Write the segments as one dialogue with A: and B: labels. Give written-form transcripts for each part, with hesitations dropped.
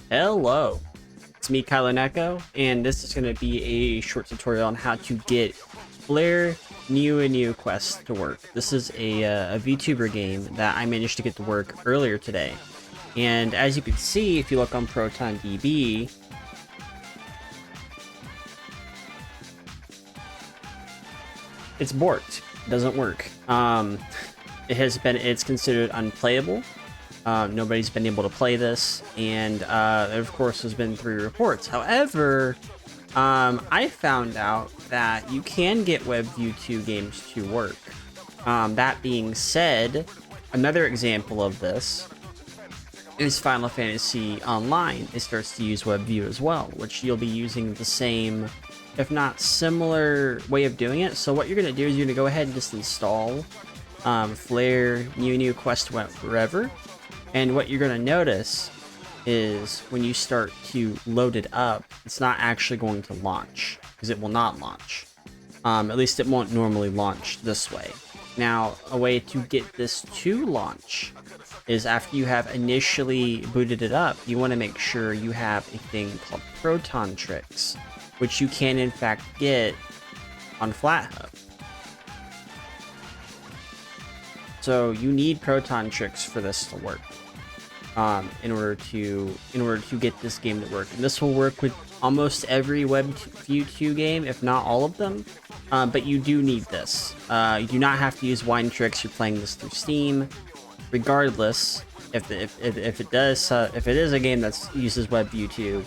A: Hello, it's me, Kylo Neko, and this is going to be a short tutorial on how to get Flare NuiNui Quest to work. This is a VTuber game that I managed to get to work earlier today. And as you can see, if you look on ProtonDB, it's borked. It doesn't work. It's considered unplayable. Nobody's been able to play this, and of course there's been 3 reports. However, I found out that you can get WebView2 games to work. That being said, another example of this is Final Fantasy Online. It starts to use WebView as well, which you'll be using the same, if not similar, way of doing it. So what you're going to do is you're going to go ahead and just install Flare NuiNui Quest Wherever. And what you're going to notice is when you start to load it up, it's not actually going to launch, because it will not launch. At least it won't normally launch this way. Now, a way to get this to launch is after you have initially booted it up, you want to make sure you have a thing called Proton Tricks, which you can in fact get on FlatHub. So you need Proton Tricks for this to work. In order to get this game to work. And this will work with almost every WebView2 game, if not all of them. But you do need this. You do not have to use wine tricks. You're playing this through Steam. Regardless, if it is a game that uses WebView2,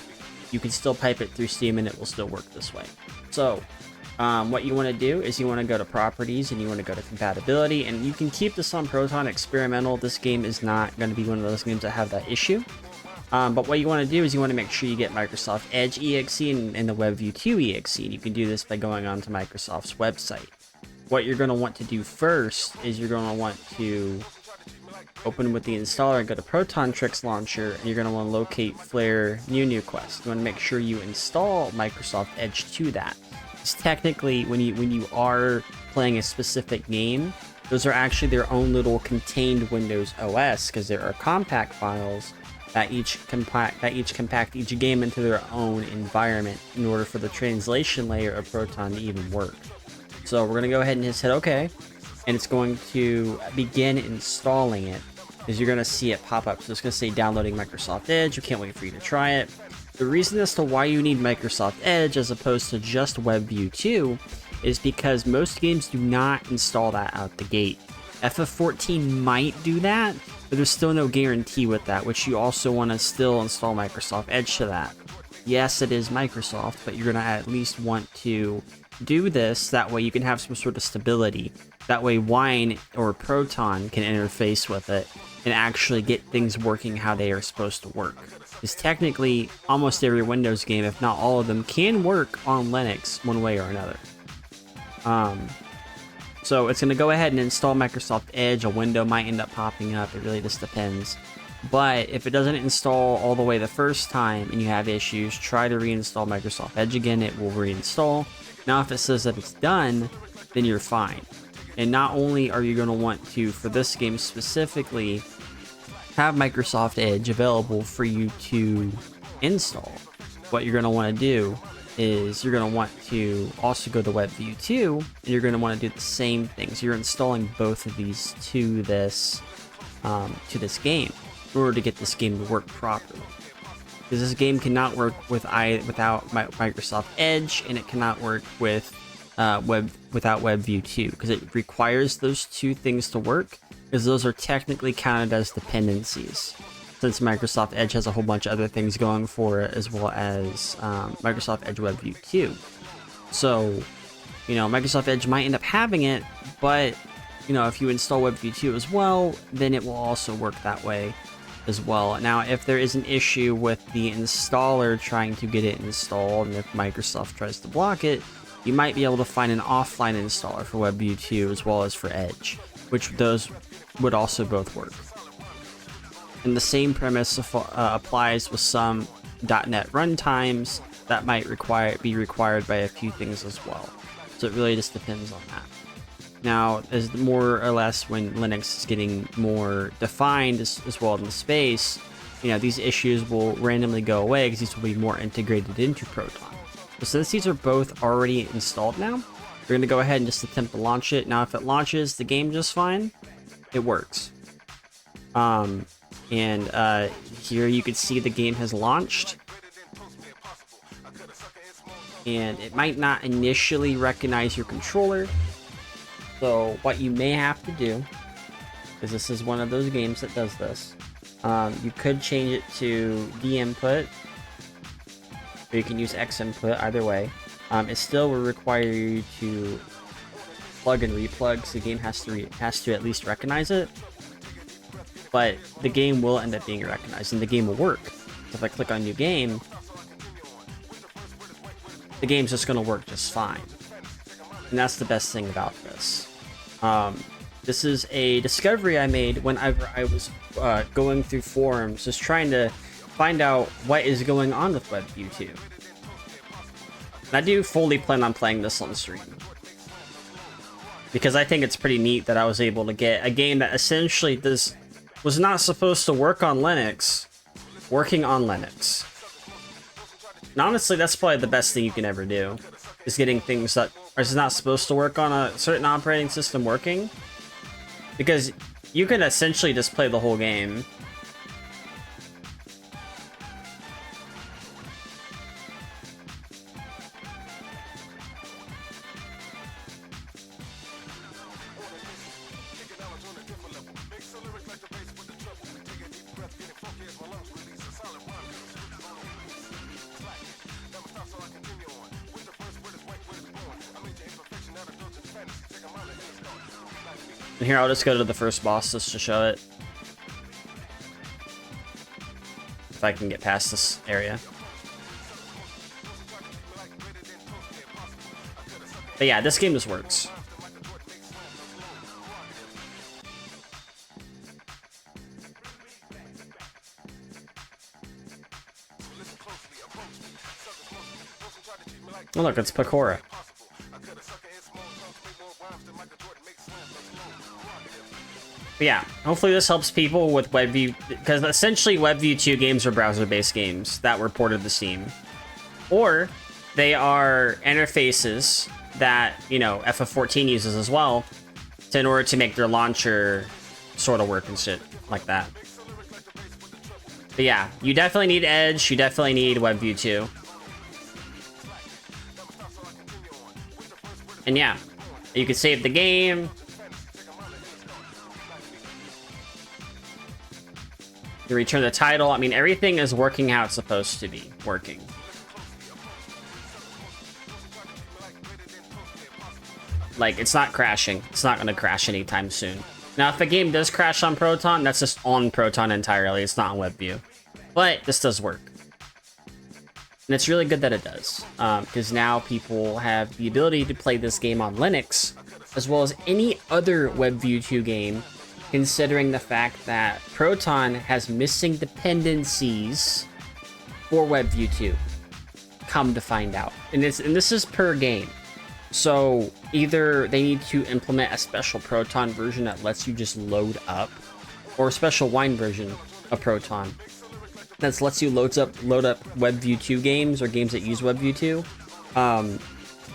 A: you can still pipe it through Steam and it will still work this way. So what you want to do is you want to go to properties and you want to go to compatibility, and you can keep this on Proton Experimental. This game is not going to be one of those games that have that issue. But what you want to do is you want to make sure you get Microsoft Edge EXE and the WebView2 EXE. And you can do this by going on to Microsoft's website. What you're going to want to do first is you're going to want to open with the installer and go to Proton Tricks Launcher, and you're going to want to locate Flare NuiNui Quest. You want to make sure you install Microsoft Edge to that. Technically, when you are playing a specific game, those are actually their own little contained Windows OS, because there are compact files that each compact each game into their own environment in order for the translation layer of Proton to even work. So we're gonna go ahead and just hit OK, and it's going to begin installing it. As you're gonna see it pop up, so it's gonna say downloading Microsoft Edge. We can't wait for you to try it. The reason as to why you need Microsoft Edge as opposed to just WebView2 is because most games do not install that out the gate. FF14 might do that, but there's still no guarantee with that, which you also want to still install Microsoft Edge to that. Yes, it is Microsoft, but you're going to at least want to do this. That way you can have some sort of stability. That way Wine or Proton can interface with it and actually get things working how they are supposed to work. Because technically, almost every Windows game, if not all of them, can work on Linux one way or another. So it's going to go ahead and install Microsoft Edge. A window might end up popping up. It really just depends. But if it doesn't install all the way the first time and you have issues, try to reinstall Microsoft Edge again. It will reinstall. Now, if it says that it's done, then you're fine. And not only are you going to want to, for this game specifically, have Microsoft Edge available for you to install, what you're going to want to do is you're going to want to also go to WebView2, and you're going to want to do the same things. You're installing both of these to this game in order to get this game to work properly. Because this game cannot work without Microsoft Edge, and it cannot work with without WebView2, because it requires those 2 things to work, because those are technically counted as dependencies, since Microsoft Edge has a whole bunch of other things going for it, as well as Microsoft Edge WebView2. So, Microsoft Edge might end up having it, but, if you install WebView2 as well, then it will also work that way as well. Now, if there is an issue with the installer trying to get it installed, and if Microsoft tries to block it, you might be able to find an offline installer for WebView2 as well as for Edge, which those would also both work. And the same premise applies with some .NET runtimes that might be required by a few things as well. So it really just depends on that. Now, as more or less when Linux is getting more defined as well in the space, these issues will randomly go away because these will be more integrated into Proton. So since these are both already installed now, we're going to go ahead and just attempt to launch it. Now, if it launches the game just fine, it works. Here you can see the game has launched. And it might not initially recognize your controller. So what you may have to do, because this is one of those games that does this, you could change it to D input, or you can use X input, either way. It still will require you to plug and replug, so the game has to at least recognize it. But the game will end up being recognized, and the game will work. So if I click on new game, the game's just going to work just fine. And that's the best thing about this. This is a discovery I made whenever I was going through forums, just trying to find out what is going on with WebView2. And I do fully plan on playing this on stream, because I think it's pretty neat that I was able to get a game that essentially was not supposed to work on Linux, working on Linux. And honestly, that's probably the best thing you can ever do, is getting things that are not supposed to work on a certain operating system working. Because you can essentially just play the whole game. And here, I'll just go to the first boss just to show it. If I can get past this area. But yeah, this game just works. Oh look, it's Pakora. But yeah, hopefully this helps people with WebView, because essentially WebView2 games are browser-based games that were ported to Steam. Or they are interfaces that, FF14 uses as well, in order to make their launcher sort of work and shit like that. But yeah, you definitely need Edge, you definitely need WebView2. And yeah, you can save the game. You return the title. I mean, everything is working how it's supposed to be working. Like, it's not crashing. It's not going to crash anytime soon. Now, if the game does crash on Proton, that's just on Proton entirely. It's not on WebView. But this does work. And it's really good that it does. Because now people have the ability to play this game on Linux, as well as any other WebView2 game, considering the fact that Proton has missing dependencies for WebView2. Come to find out. And this is per game. So either they need to implement a special Proton version that lets you just load up, or a special wine version of Proton that lets you load up WebView2 games or games that use WebView2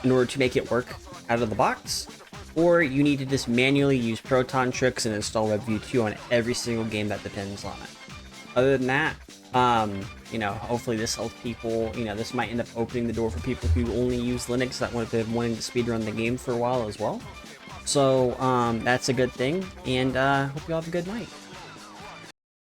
A: in order to make it work out of the box. Or you need to just manually use Proton tricks and install WebView2 on every single game that depends on it. Other than that, hopefully this helps people. This might end up opening the door for people who only use Linux that have been wanting to speedrun the game for a while as well. So that's a good thing, and hope you all have a good night.